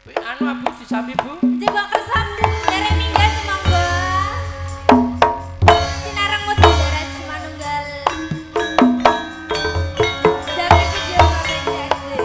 Anu Abu disambi Bu. Coba kesam dari minggat semangga. Sinarang mau daerah Simanunggal. Dari video sampai jadi.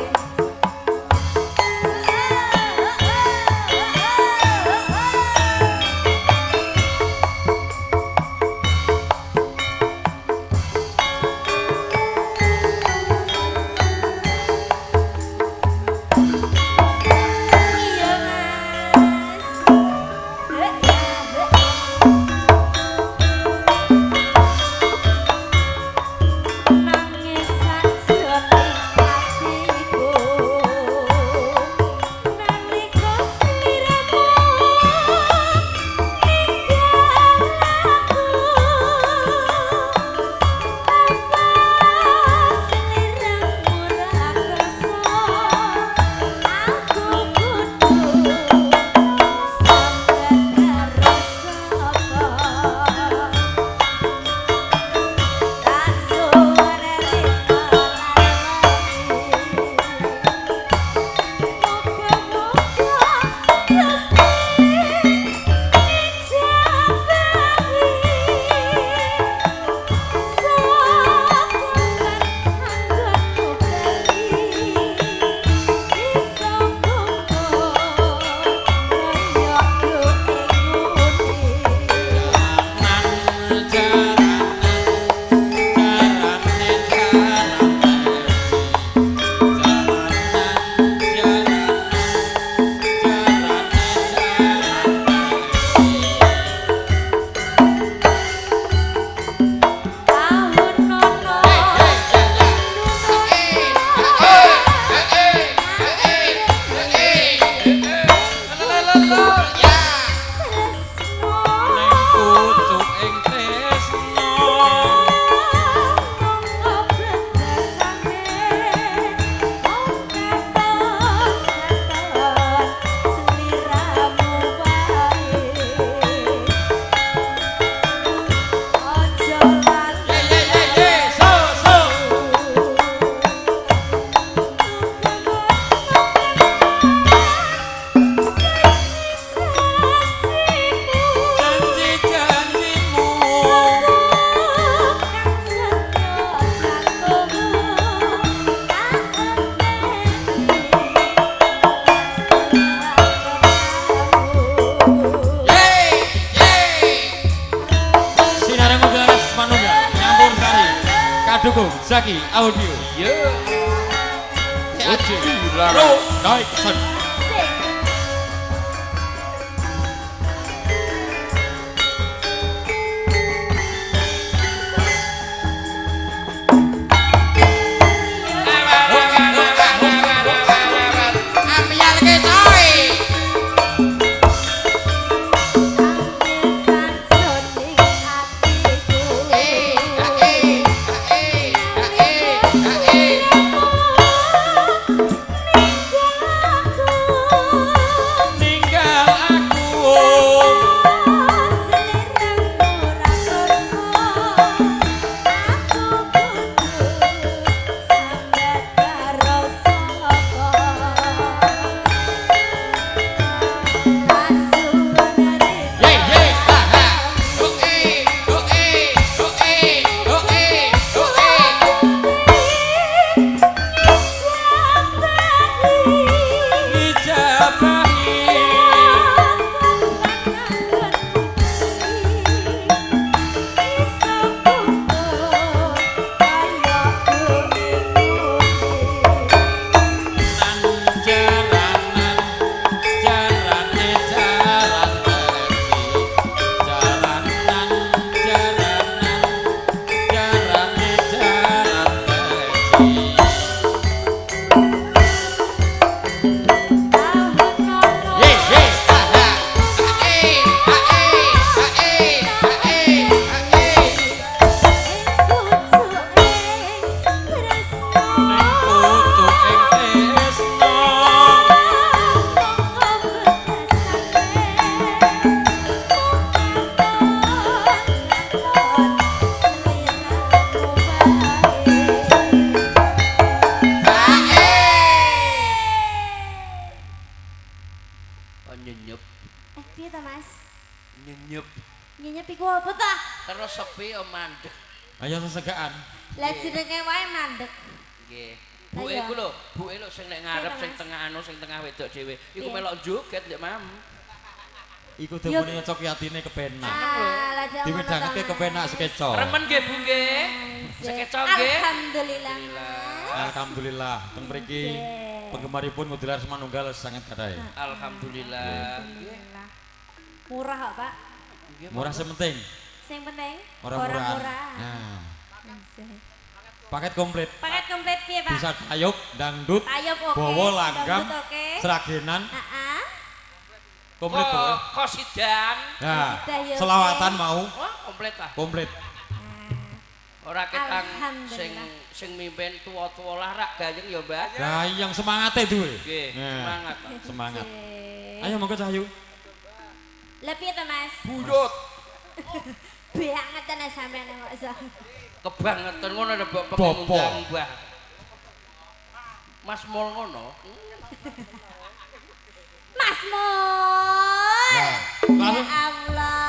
Iya dukung Zaki Audio. Yo. Oke. Laras. Naik son. Aku nyenyep. Piye to, Mas? Nyenyep. Nyenyep iku apa ta? Terus sepi o mandek. Ayo sesegaan. Lah jenenge wae mandek. Nggih. Buke iku lho, buke lho sing nek ngarep sing tengah anu sing tengah wedok dhewe. Iku melok joget ndek mam. Iku demone nyocok atine kepenak. Lah jangan Diwedangke kepenak sekeco. Remen nggih Bu nggih. Sekeco nggih. Alhamdulillah. Mas. Alhamdulillah, teng mriki penggemaripun Mudilar Semanunggal sangat kathah. Alhamdulillah. Alhamdulillah. Murah kok, Pak. Murah sementing, Sing penting ora murahan. Nah, paket komplit. Paket komplit piye, Pak? Bisa tayub, dangdut, Tayub oke. bawa langgam, dangdut oke. seragenan, Heeh. komplit tuh. Kosidan. Nah, Kosidan ya, selawatan oke. mau, Wah, komplit ah. komplit. Ora ketang Alhamdulillah. sing mimpin tuwa-tuwa lah rak gayeng ya, Mbak. Nah, yang semangatnya duwe. Nggih, semangat. Pak. Semangat. Oke. Ayo monggo Cahyu. Lah piye to, Mas? Buyut. Banget tenan sampean kok iso. Kebangetan ngono ada Bopo. pengundang, Mbah. Mas Mol ngono. Mas Mul. Nah, Ya langsung Allah.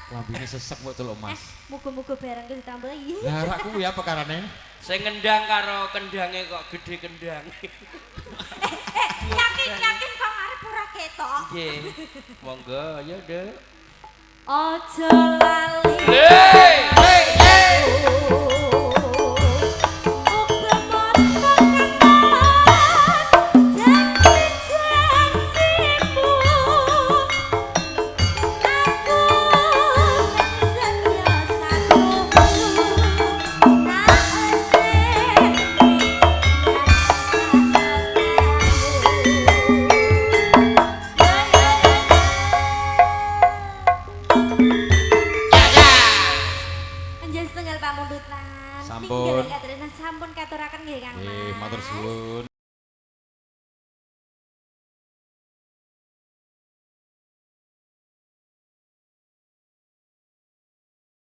lambine sesek kok teluk Mas. Muga-muga barang ditambahi. Lah rak kuwi apa karane? Sing ngendang karo kendange kok gede kendang. Yakin kok arep ora ketok. Nggih. Monggo ya, Dek. Ojo lali. Anjas tenggal pamundutan. Sampun. Sampun katuraken nggih Kang Mas. Matur suwun.